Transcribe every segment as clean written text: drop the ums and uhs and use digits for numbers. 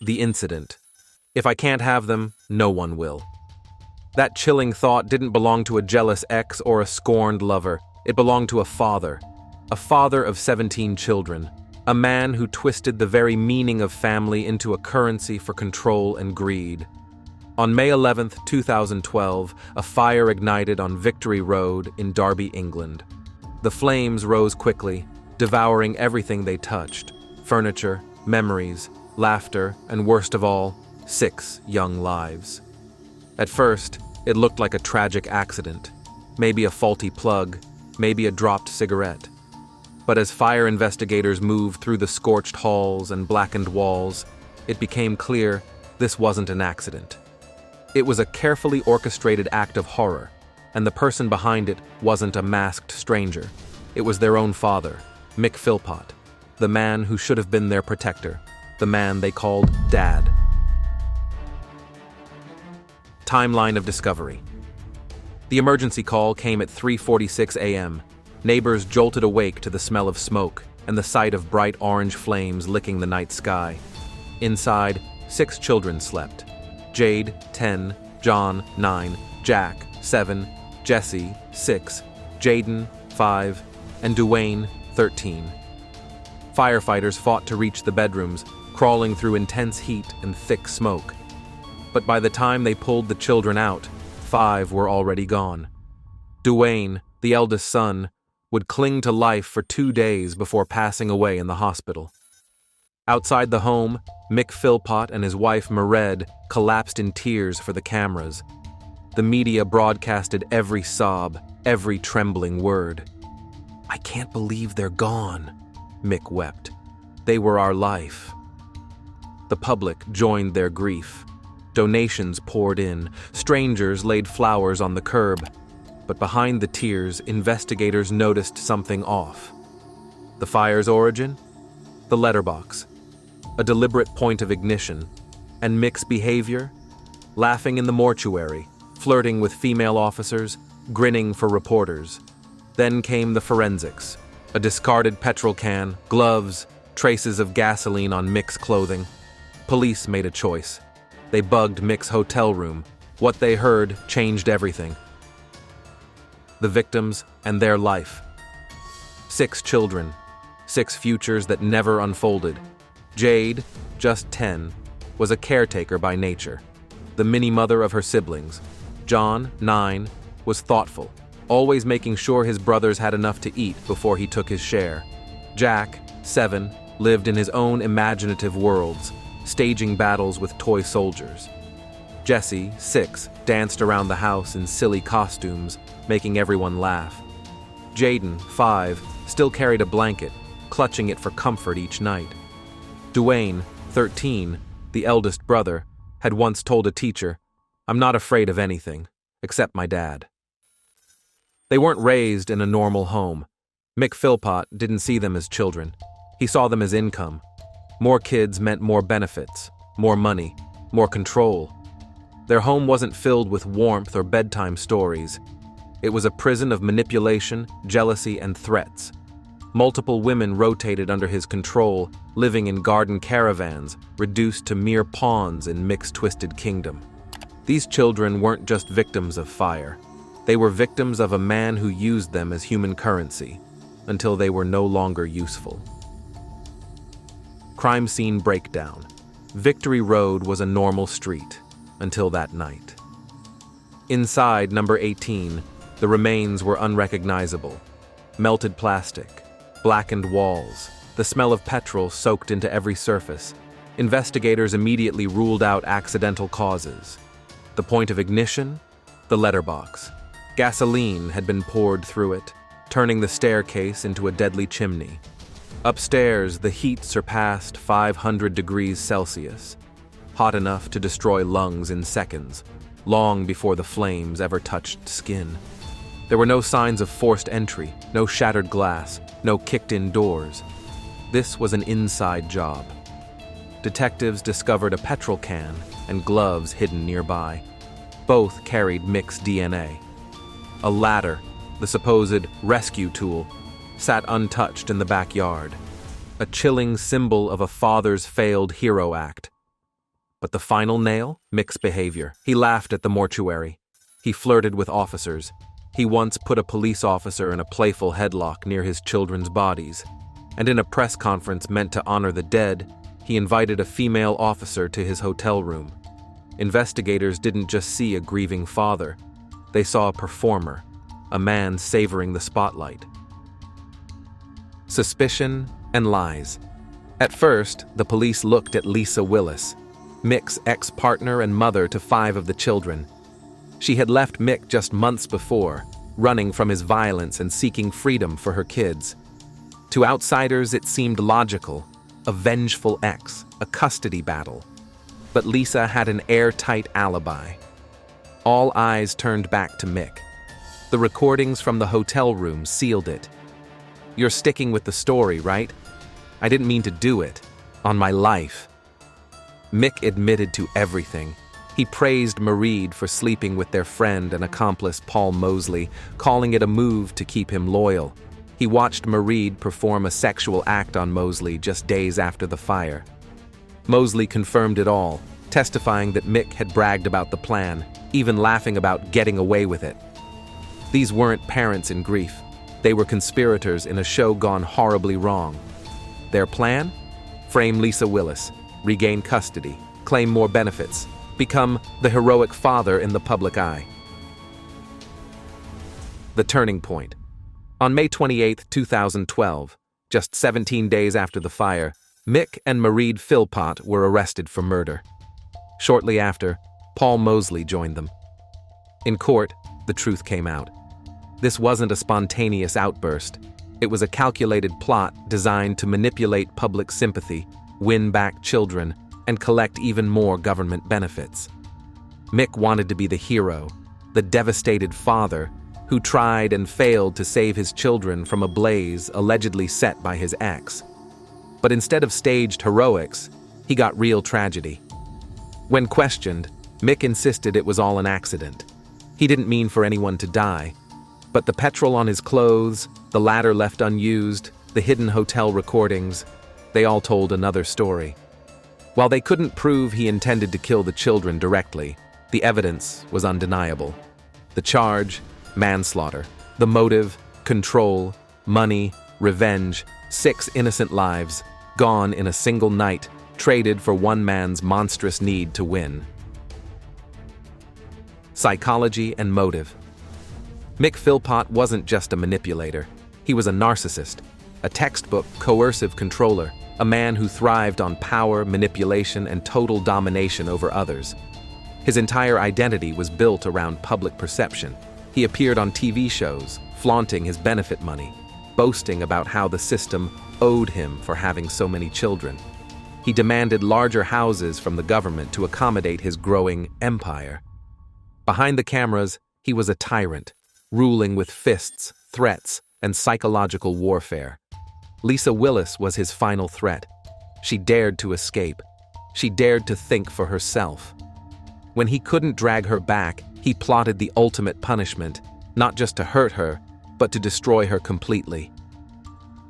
the incident. If I can't have them, no one will. That chilling thought didn't belong to a jealous ex or a scorned lover. It belonged to a father of 17 children, a man who twisted the very meaning of family into a currency for control and greed. On May 11, 2012, a fire ignited on Victory Road in Derby, England. The flames rose quickly, devouring everything they touched: furniture, memories, laughter, and worst of all, 6 young lives. At first, it looked like a tragic accident, maybe a faulty plug, maybe a dropped cigarette. But as fire investigators moved through the scorched halls and blackened walls, it became clear this wasn't an accident. It was a carefully orchestrated act of horror, and the person behind it wasn't a masked stranger. It was their own father, Mick Philpott, the man who should have been their protector, the man they called Dad. Timeline of discovery. The emergency call came at 3:46 a.m. Neighbors jolted awake to the smell of smoke and the sight of bright orange flames licking the night sky. Inside, 6 children slept: Jade, 10, John, 9, Jack, 7, Jesse, 6, Jayden, 5, and Duwayne, 13. Firefighters fought to reach the bedrooms, crawling through intense heat and thick smoke. But by the time they pulled the children out, 5 were already gone. Duwayne, the eldest son, would cling to life for 2 days before passing away in the hospital. Outside the home, Mick Philpott and his wife Mairead collapsed in tears for the cameras. The media broadcasted every sob, every trembling word. "I can't believe they're gone," Mick wept. "They were our life." The public joined their grief. Donations poured in. Strangers laid flowers on the curb. But behind the tears, investigators noticed something off. The fire's origin? The letterbox. A deliberate point of ignition. And Mick's behavior? Laughing in the mortuary, flirting with female officers, grinning for reporters. Then came the forensics. A discarded petrol can, gloves, traces of gasoline on Mick's clothing. Police made a choice. They bugged Mick's hotel room. What they heard changed everything. The victims and their life. 6 children, 6 futures that never unfolded. Jade, just 10, was a caretaker by nature, the mini-mother of her siblings. John, 9, was thoughtful, always making sure his brothers had enough to eat before he took his share. Jack, 7, lived in his own imaginative worlds, staging battles with toy soldiers. Jesse, 6, danced around the house in silly costumes, making everyone laugh. Jayden, 5, still carried a blanket, clutching it for comfort each night. Duwayne, 13, the eldest brother, had once told a teacher, "I'm not afraid of anything, except my dad." They weren't raised in a normal home. Mick Philpott didn't see them as children. He saw them as income. More kids meant more benefits, more money, more control. Their home wasn't filled with warmth or bedtime stories. It was a prison of manipulation, jealousy, and threats. Multiple women rotated under his control, living in garden caravans, reduced to mere pawns in Mick's twisted kingdom. These children weren't just victims of fire. They were victims of a man who used them as human currency, until they were no longer useful. Crime scene breakdown. Victory Road was a normal street, until that night. Inside number 18, the remains were unrecognizable. Melted plastic, blackened walls, the smell of petrol soaked into every surface. Investigators immediately ruled out accidental causes. The point of ignition? The letterbox. Gasoline had been poured through it, turning the staircase into a deadly chimney. Upstairs, the heat surpassed 500 degrees Celsius, hot enough to destroy lungs in seconds, long before the flames ever touched skin. There were no signs of forced entry, no shattered glass, no kicked-in doors. This was an inside job. Detectives discovered a petrol can and gloves hidden nearby. Both carried Mick's DNA. A ladder, the supposed rescue tool, sat untouched in the backyard, a chilling symbol of a father's failed hero act. But the final nail? Mick's behavior. He laughed at the mortuary. He flirted with officers. He once put a police officer in a playful headlock near his children's bodies. And in a press conference meant to honor the dead, he invited a female officer to his hotel room. Investigators didn't just see a grieving father. They saw a performer, a man savoring the spotlight. Suspicion and lies. At first, the police looked at Lisa Willis, Mick's ex-partner and mother to 5 of the children. She had left Mick just months before, running from his violence and seeking freedom for her kids. To outsiders, it seemed logical, a vengeful ex, a custody battle. But Lisa had an airtight alibi. All eyes turned back to Mick. The recordings from the hotel room sealed it. "You're sticking with the story, right? I didn't mean to do it. On my life." Mick admitted to everything. He praised Mairead for sleeping with their friend and accomplice Paul Mosley, calling it a move to keep him loyal. He watched Mairead perform a sexual act on Mosley just days after the fire. Mosley confirmed it all, testifying that Mick had bragged about the plan, even laughing about getting away with it. These weren't parents in grief. They were conspirators in a show gone horribly wrong. Their plan? Frame Lisa Willis, regain custody, claim more benefits, become the heroic father in the public eye. The turning point. On May 28, 2012, just 17 days after the fire, Mick and Mick Philpott were arrested for murder. Shortly after, Paul Mosley joined them. In court, the truth came out. This wasn't a spontaneous outburst. It was a calculated plot designed to manipulate public sympathy, win back children, and collect even more government benefits. Mick wanted to be the hero, the devastated father who tried and failed to save his children from a blaze allegedly set by his ex. But instead of staged heroics, he got real tragedy. When questioned, Mick insisted it was all an accident. He didn't mean for anyone to die. But the petrol on his clothes, the ladder left unused, the hidden hotel recordings, they all told another story. While they couldn't prove he intended to kill the children directly, the evidence was undeniable. The charge, manslaughter. The motive, control, money, revenge, 6 innocent lives, gone in a single night, traded for one man's monstrous need to win. Psychology and motive. Mick Philpott wasn't just a manipulator. He was a narcissist, a textbook coercive controller, a man who thrived on power, manipulation, and total domination over others. His entire identity was built around public perception. He appeared on TV shows, flaunting his benefit money, boasting about how the system owed him for having so many children. He demanded larger houses from the government to accommodate his growing empire. Behind the cameras, he was a tyrant, ruling with fists, threats, and psychological warfare. Lisa Willis was his final threat. She dared to escape. She dared to think for herself. When he couldn't drag her back, he plotted the ultimate punishment, not just to hurt her, but to destroy her completely.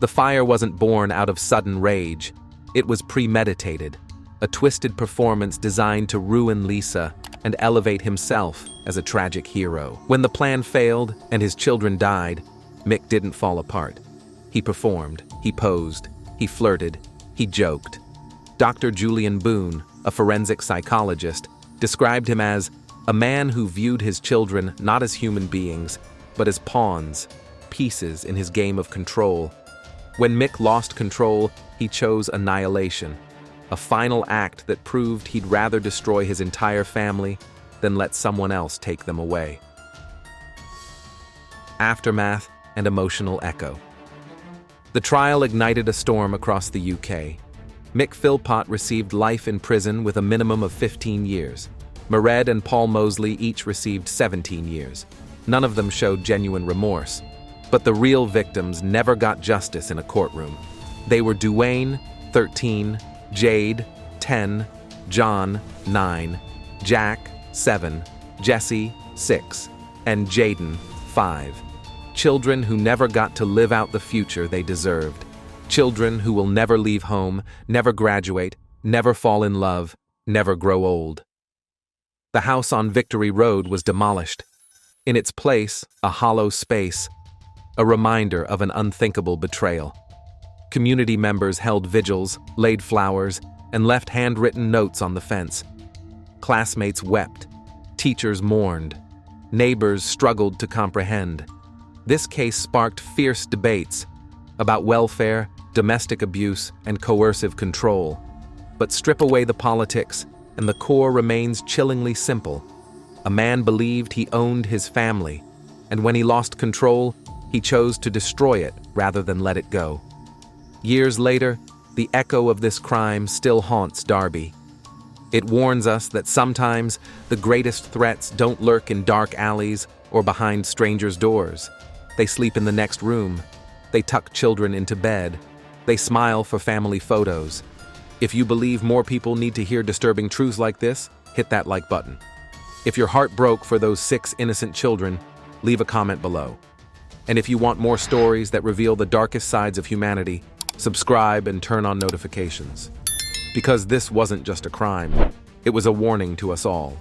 The fire wasn't born out of sudden rage. It was premeditated, a twisted performance designed to ruin Lisa and elevate himself as a tragic hero. When the plan failed and his children died, Mick didn't fall apart. He performed, he posed, he flirted, he joked. Dr. Julian Boone, a forensic psychologist, described him as a man who viewed his children not as human beings, but as pawns, pieces in his game of control. When Mick lost control, he chose annihilation, a final act that proved he'd rather destroy his entire family than let someone else take them away. Aftermath and emotional echo. The trial ignited a storm across the UK. Mick Philpott received life in prison with a minimum of 15 years. Mairead and Paul Mosley each received 17 years. None of them showed genuine remorse. But the real victims never got justice in a courtroom. They were Duwayne, 13, Jade, 10, John, 9, Jack, 7, Jesse, 6, and Jayden, 5. Children who never got to live out the future they deserved. Children who will never leave home, never graduate, never fall in love, never grow old. The house on Victory Road was demolished. In its place, a hollow space, a reminder of an unthinkable betrayal. Community members held vigils, laid flowers, and left handwritten notes on the fence. Classmates wept. Teachers mourned. Neighbors struggled to comprehend. This case sparked fierce debates about welfare, domestic abuse, and coercive control. But strip away the politics, and the core remains chillingly simple. A man believed he owned his family, and when he lost control, he chose to destroy it rather than let it go. Years later, the echo of this crime still haunts Derby. It warns us that sometimes the greatest threats don't lurk in dark alleys or behind strangers' doors. They sleep in the next room. They tuck children into bed. They smile for family photos. If you believe more people need to hear disturbing truths like this, hit that like button. If your heart broke for those 6 innocent children, leave a comment below. And if you want more stories that reveal the darkest sides of humanity, subscribe and turn on notifications. Because this wasn't just a crime, it was a warning to us all.